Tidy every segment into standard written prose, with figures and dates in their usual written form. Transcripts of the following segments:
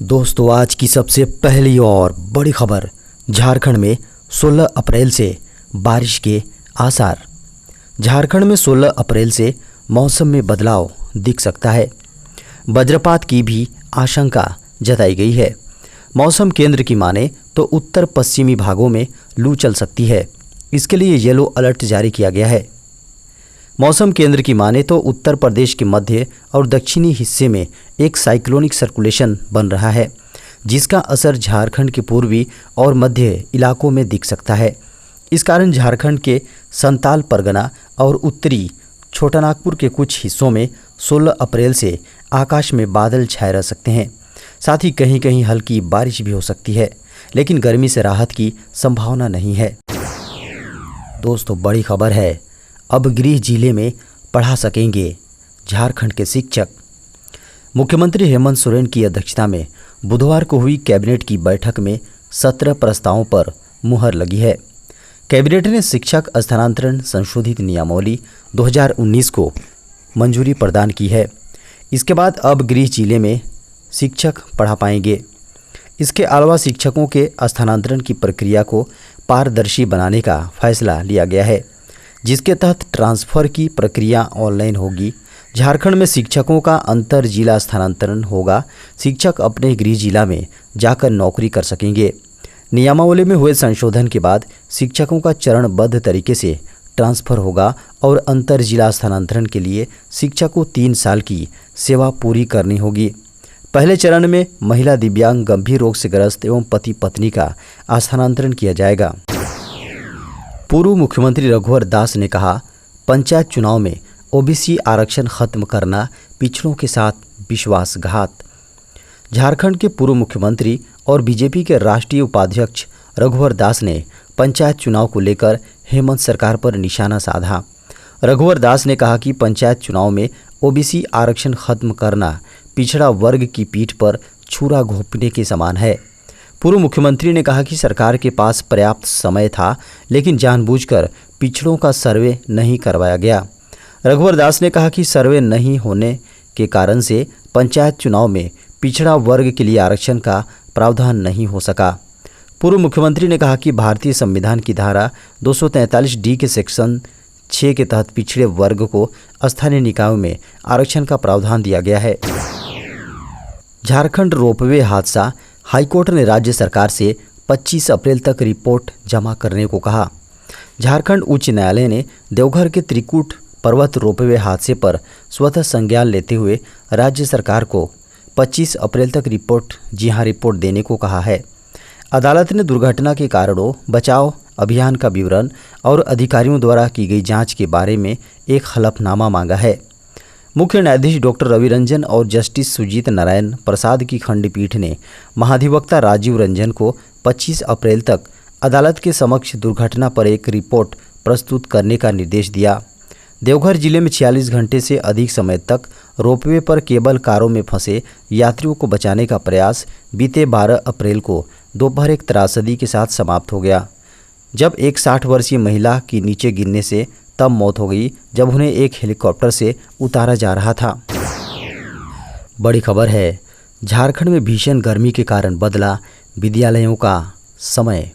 दोस्तों, आज की सबसे पहली और बड़ी खबर। झारखंड में 16 अप्रैल से बारिश के आसार। झारखंड में 16 अप्रैल से मौसम में बदलाव दिख सकता है। वज्रपात की भी आशंका जताई गई है। मौसम केंद्र की माने तो उत्तर पश्चिमी भागों में लू चल सकती है। इसके लिए येलो अलर्ट जारी किया गया है। मौसम केंद्र की माने तो उत्तर प्रदेश के मध्य और दक्षिणी हिस्से में एक साइक्लोनिक सर्कुलेशन बन रहा है, जिसका असर झारखंड के पूर्वी और मध्य इलाकों में दिख सकता है। इस कारण झारखंड के संताल परगना और उत्तरी छोटानागपुर के कुछ हिस्सों में 16 अप्रैल से आकाश में बादल छाए रह सकते हैं। साथ ही कहीं कहीं हल्की बारिश भी हो सकती है, लेकिन गर्मी से राहत की संभावना नहीं है। दोस्तों, बड़ी खबर है। अब गृह जिले में पढ़ा सकेंगे झारखंड के शिक्षक। मुख्यमंत्री हेमंत सोरेन की अध्यक्षता में बुधवार को हुई कैबिनेट की बैठक में 17 प्रस्तावों पर मुहर लगी है। कैबिनेट ने शिक्षक स्थानांतरण संशोधित नियमावली 2019 को मंजूरी प्रदान की है। इसके बाद अब गृह जिले में शिक्षक पढ़ा पाएंगे। इसके अलावा शिक्षकों के स्थानांतरण की प्रक्रिया को पारदर्शी बनाने का फैसला लिया गया है, जिसके तहत ट्रांसफ़र की प्रक्रिया ऑनलाइन होगी। झारखंड में शिक्षकों का अंतर जिला स्थानांतरण होगा। शिक्षक अपने गृह जिला में जाकर नौकरी कर सकेंगे। नियमावली में हुए संशोधन के बाद शिक्षकों का चरणबद्ध तरीके से ट्रांसफ़र होगा और अंतर जिला स्थानांतरण के लिए शिक्षक को 3 साल की सेवा पूरी करनी होगी। पहले चरण में महिला, दिव्यांग, गंभीर रोग से ग्रस्त एवं पति पत्नी का स्थानांतरण किया जाएगा। पूर्व मुख्यमंत्री रघुवर दास ने कहा, पंचायत चुनाव में ओबीसी आरक्षण खत्म करना पिछड़ों के साथ विश्वासघात। झारखंड के पूर्व मुख्यमंत्री और बीजेपी के राष्ट्रीय उपाध्यक्ष रघुवर दास ने पंचायत चुनाव को लेकर हेमंत सरकार पर निशाना साधा। रघुवर दास ने कहा कि पंचायत चुनाव में ओबीसी आरक्षण खत्म करना पिछड़ा वर्ग की पीठ पर छुरा घोंपने के समान है। पूर्व मुख्यमंत्री ने कहा कि सरकार के पास पर्याप्त समय था, लेकिन जानबूझकर पिछड़ों का सर्वे नहीं करवाया गया। रघुवर दास ने कहा कि सर्वे नहीं होने के कारण से पंचायत चुनाव में पिछड़ा वर्ग के लिए आरक्षण का प्रावधान नहीं हो सका। पूर्व मुख्यमंत्री ने कहा कि भारतीय संविधान की धारा 243D के सेक्शन 6 के तहत पिछड़े वर्ग को स्थानीय निकायों में आरक्षण का प्रावधान दिया गया है। झारखंड रोपवे हादसा। हाईकोर्ट ने राज्य सरकार से 25 अप्रैल तक रिपोर्ट जमा करने को कहा। झारखंड उच्च न्यायालय ने देवघर के त्रिकुट पर्वत रोपवे हादसे पर स्वतः संज्ञान लेते हुए राज्य सरकार को 25 अप्रैल तक रिपोर्ट देने को कहा है। अदालत ने दुर्घटना के कारणों, बचाव अभियान का विवरण और अधिकारियों द्वारा की गई जांच के बारे में एक हलफनामा मांगा है। मुख्य न्यायाधीश डॉक्टर रवि रंजन और जस्टिस सुजीत नारायण प्रसाद की खंडपीठ ने महाधिवक्ता राजीव रंजन को 25 अप्रैल तक अदालत के समक्ष दुर्घटना पर एक रिपोर्ट प्रस्तुत करने का निर्देश दिया। देवघर जिले में 46 घंटे से अधिक समय तक रोपवे पर केबल कारों में फंसे यात्रियों को बचाने का प्रयास बीते 12 अप्रैल को दोपहर एक त्रासदी के साथ समाप्त हो गया, जब एक 60 वर्षीय महिला की नीचे गिरने से तब मौत हो गई जब उन्हें एक हेलीकॉप्टर से उतारा जा रहा था। बड़ी खबर है। झारखंड में भीषण गर्मी के कारण बदला विद्यालयों का समय।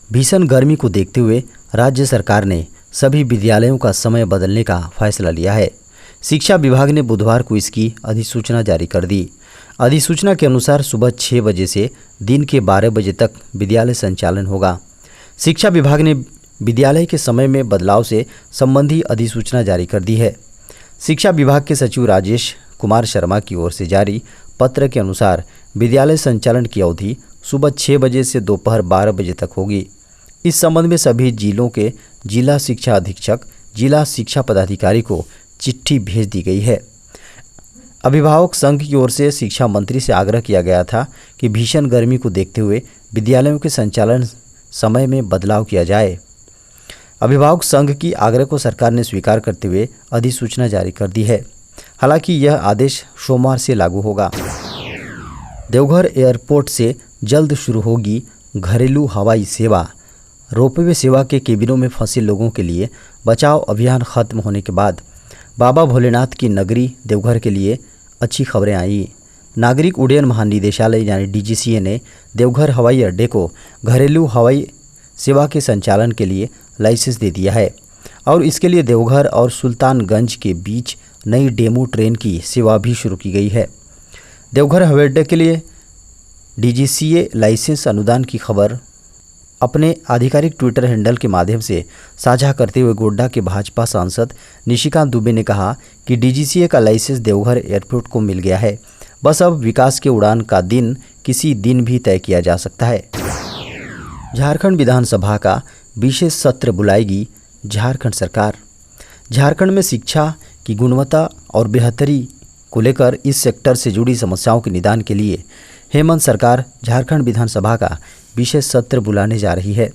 भीषण गर्मी को देखते हुए राज्य सरकार ने सभी विद्यालयों का समय बदलने का फैसला लिया है। शिक्षा विभाग ने बुधवार को इसकी अधिसूचना जारी कर दी। अधिसूचना के अनुसार सुबह 6 बजे से दिन के 12 बजे तक विद्यालय संचालन होगा। शिक्षा विभाग ने विद्यालय के समय में बदलाव से संबंधी अधिसूचना जारी कर दी है। शिक्षा विभाग के सचिव राजेश कुमार शर्मा की ओर से जारी पत्र के अनुसार विद्यालय संचालन की अवधि सुबह 6 बजे से दोपहर 12 बजे तक होगी। इस संबंध में सभी जिलों के जिला शिक्षा अधीक्षक, जिला शिक्षा पदाधिकारी को चिट्ठी भेज दी गई है। अभिभावक संघ की ओर से शिक्षा मंत्री से आग्रह किया गया था कि भीषण गर्मी को देखते हुए विद्यालयों के संचालन समय में बदलाव किया जाए। अभिभावक संघ की आग्रह को सरकार ने स्वीकार करते हुए अधिसूचना जारी कर दी है। हालांकि यह आदेश सोमवार से लागू होगा। देवघर एयरपोर्ट से जल्द शुरू होगी घरेलू हवाई सेवा। रोपवे सेवा के केबिनों में फंसे लोगों के लिए बचाव अभियान खत्म होने के बाद बाबा भोलेनाथ की नगरी देवघर के लिए अच्छी खबरें आई। नागरिक उड्डयन महानिदेशालय यानी डीजीसीए ने देवघर हवाई अड्डे को घरेलू हवाई सेवा के संचालन के लिए लाइसेंस दे दिया है और इसके लिए देवघर और सुल्तानगंज के बीच नई डेमू ट्रेन की सेवा भी शुरू की गई है। देवघर हवाई अड्डे के लिए डीजीसीए लाइसेंस अनुदान की खबर अपने आधिकारिक ट्विटर हैंडल के माध्यम से साझा करते हुए गोड्डा के भाजपा सांसद निशिकांत दुबे ने कहा कि डीजीसीए का लाइसेंस देवघर एयरपोर्ट को मिल गया है, बस अब विकास के उड़ान का दिन किसी दिन भी तय किया जा सकता है। झारखंड विधानसभा का विशेष सत्र बुलाएगी झारखंड सरकार। झारखंड में शिक्षा की गुणवत्ता और बेहतरी को लेकर इस सेक्टर से जुड़ी समस्याओं के निदान के लिए हेमंत सरकार झारखंड विधानसभा का विशेष सत्र बुलाने जा रही है।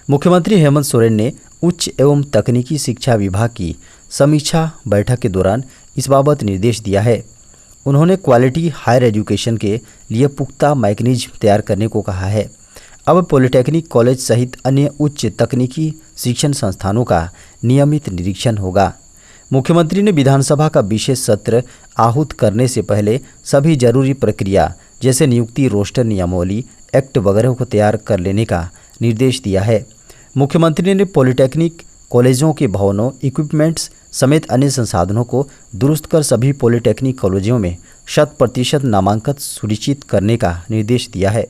मुख्यमंत्री हेमंत सोरेन ने उच्च एवं तकनीकी शिक्षा विभाग की समीक्षा बैठक के दौरान इस बाबत निर्देश दिया है। उन्होंने क्वालिटी हायर एजुकेशन के लिए पुख्ता मैकेनिज्म तैयार करने को कहा है। अब पॉलिटेक्निक कॉलेज सहित अन्य उच्च तकनीकी शिक्षण संस्थानों का नियमित निरीक्षण होगा। मुख्यमंत्री ने विधानसभा का विशेष सत्र आहूत करने से पहले सभी जरूरी प्रक्रिया जैसे नियुक्ति, रोस्टर, नियमावली, एक्ट वगैरह को तैयार कर लेने का निर्देश दिया है। मुख्यमंत्री ने पॉलिटेक्निक कॉलेजों के भवनों, इक्विपमेंट्स समेत अन्य संसाधनों को दुरुस्त कर सभी पॉलिटेक्निक कॉलेजों में 100% नामांकन सुनिश्चित करने का निर्देश दिया है।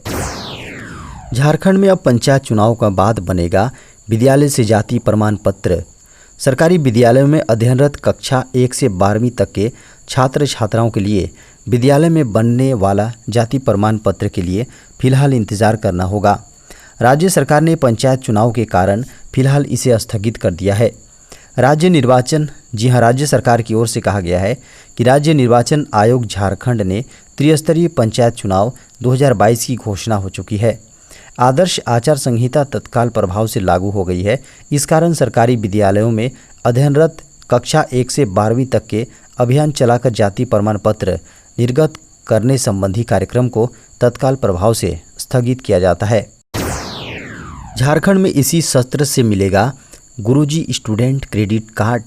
झारखंड में अब पंचायत चुनाव का बाद बनेगा विद्यालय से जाति प्रमाण पत्र। सरकारी विद्यालयों में अध्ययनरत कक्षा 1 से 12वीं तक के छात्र छात्राओं के लिए विद्यालय में बनने वाला जाति प्रमाण पत्र के लिए फिलहाल इंतजार करना होगा। राज्य सरकार ने पंचायत चुनाव के कारण फिलहाल इसे स्थगित कर दिया है। राज्य सरकार की ओर से कहा गया है कि राज्य निर्वाचन आयोग झारखंड ने त्रिस्तरीय पंचायत चुनाव 2022 की घोषणा हो चुकी है। आदर्श आचार संहिता तत्काल प्रभाव से लागू हो गई है। इस कारण सरकारी विद्यालयों में अध्ययनरत कक्षा 1 से 12वीं तक के अभियान चलाकर जाति प्रमाण पत्र निर्गत करने संबंधी कार्यक्रम को तत्काल प्रभाव से स्थगित किया जाता है। झारखंड में इसी सत्र से मिलेगा गुरुजी स्टूडेंट क्रेडिट कार्ड।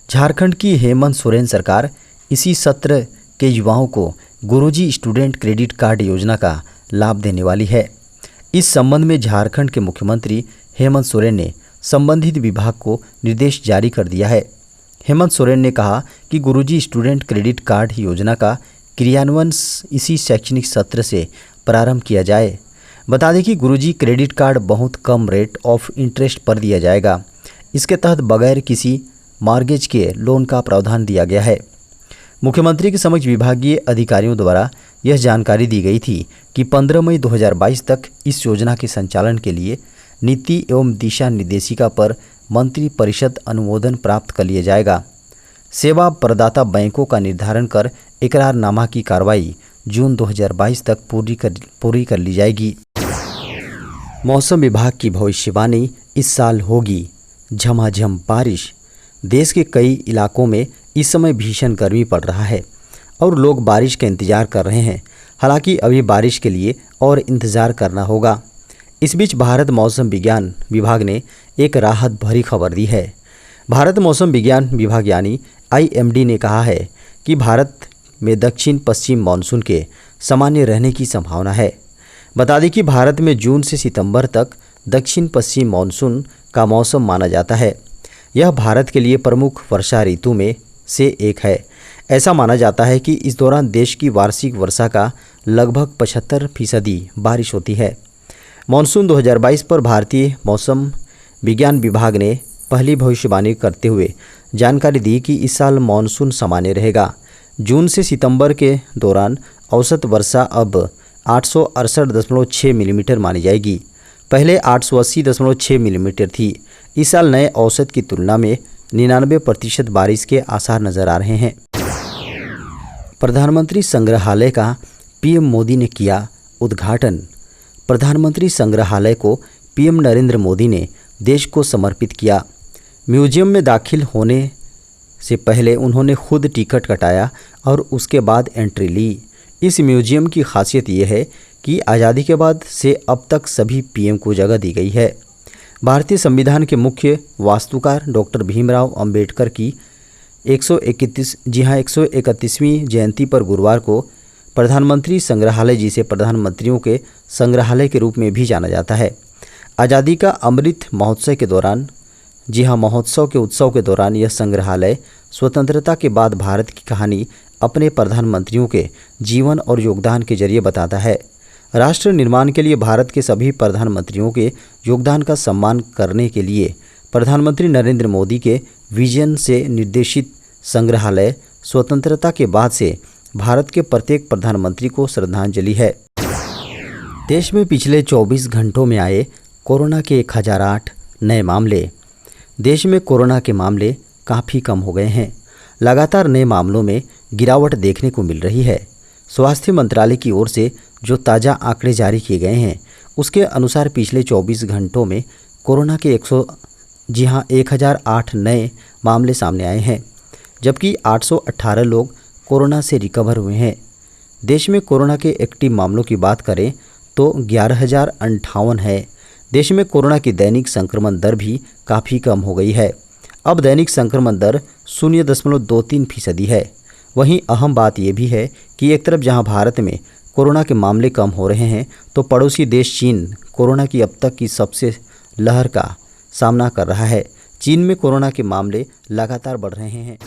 झारखंड की हेमंत सोरेन सरकार इसी सत्र के युवाओं को गुरुजी स्टूडेंट क्रेडिट कार्ड योजना का लाभ देने वाली है। इस संबंध में झारखंड के मुख्यमंत्री हेमंत सोरेन ने संबंधित विभाग को निर्देश जारी कर दिया है। हेमंत सोरेन ने कहा कि गुरुजी स्टूडेंट क्रेडिट कार्ड योजना का क्रियान्वयन इसी शैक्षणिक सत्र से प्रारंभ किया जाए। बता दें कि गुरुजी क्रेडिट कार्ड बहुत कम रेट ऑफ इंटरेस्ट पर दिया जाएगा। इसके तहत बगैर किसी मॉर्गेज के लोन का प्रावधान दिया गया है। मुख्यमंत्री के समक्ष विभागीय अधिकारियों द्वारा यह जानकारी दी गई थी कि 15 मई 2022 तक इस योजना के संचालन के लिए नीति एवं दिशा निर्देशिका पर मंत्री परिषद अनुमोदन प्राप्त कर लिया जाएगा। सेवा प्रदाता बैंकों का निर्धारण कर इकरारनामा की कार्रवाई जून 2022 तक पूरी कर ली जाएगी। मौसम विभाग की भविष्यवाणी, इस साल होगी झमाझम बारिश। देश के कई इलाकों में इस समय भीषण गर्मी पड़ रहा है और लोग बारिश का इंतजार कर रहे हैं। हालांकि अभी बारिश के लिए और इंतजार करना होगा। इस बीच भारत मौसम विज्ञान विभाग ने एक राहत भरी खबर दी है। भारत मौसम विज्ञान विभाग यानी IMD ने कहा है कि भारत में दक्षिण पश्चिम मानसून के सामान्य रहने की संभावना है। बता दें कि भारत में जून से सितंबर तक दक्षिण पश्चिम मानसून का मौसम माना जाता है। यह भारत के लिए प्रमुख वर्षा ऋतु में से एक है। ऐसा माना जाता है कि इस दौरान देश की वार्षिक वर्षा का लगभग 75% बारिश होती है। मानसून 2022 पर भारतीय मौसम विज्ञान विभाग ने पहली भविष्यवाणी करते हुए जानकारी दी कि इस साल मानसून सामान्य रहेगा। जून से सितंबर के दौरान औसत वर्षा अब 868.6 मिलीमीटर मानी जाएगी। पहले 880.6 मिलीमीटर थी। इस साल नए औसत की तुलना में 99% बारिश के आसार नजर आ रहे हैं। प्रधानमंत्री संग्रहालय का PM मोदी ने किया उद्घाटन। प्रधानमंत्री संग्रहालय को PM नरेंद्र मोदी ने देश को समर्पित किया। म्यूजियम में दाखिल होने से पहले उन्होंने खुद टिकट कटाया और उसके बाद एंट्री ली। इस म्यूजियम की खासियत ये है कि आज़ादी के बाद से अब तक सभी PM को जगह दी गई है। भारतीय संविधान के मुख्य वास्तुकार डॉक्टर भीमराव अंबेडकर की 131वीं जयंती पर गुरुवार को प्रधानमंत्री संग्रहालय, जिसे प्रधानमंत्रियों के संग्रहालय के रूप में भी जाना जाता है। आज़ादी का अमृत महोत्सव के दौरान, जी हाँ, महोत्सव के उत्सव के दौरान यह संग्रहालय स्वतंत्रता के बाद भारत की कहानी अपने प्रधानमंत्रियों के जीवन और योगदान के जरिए बताता है। राष्ट्र निर्माण के लिए भारत के सभी प्रधानमंत्रियों के योगदान का सम्मान करने के लिए प्रधानमंत्री नरेंद्र मोदी के विजन से निर्देशित संग्रहालय स्वतंत्रता के बाद से भारत के प्रत्येक प्रधानमंत्री को श्रद्धांजलि है। देश में पिछले 24 घंटों में आए कोरोना के 1008 नए मामले। देश में कोरोना के मामले काफ़ी कम हो गए हैं। लगातार नए मामलों में गिरावट देखने को मिल रही है। स्वास्थ्य मंत्रालय की ओर से जो ताज़ा आंकड़े जारी किए गए हैं, उसके अनुसार पिछले 24 घंटों में कोरोना के 1008 नए मामले सामने आए हैं, जबकि 818 लोग कोरोना से रिकवर हुए हैं। देश में कोरोना के एक्टिव मामलों की बात करें तो 11,058 है। देश में कोरोना की दैनिक संक्रमण दर भी काफ़ी कम हो गई है। अब दैनिक संक्रमण दर 0.23% है। वहीं अहम बात यह भी है कि एक तरफ जहां भारत में कोरोना के मामले कम हो रहे हैं, तो पड़ोसी देश चीन कोरोना की अब तक की सबसे लहर का सामना कर रहा है। चीन में कोरोना के मामले लगातार बढ़ रहे हैं।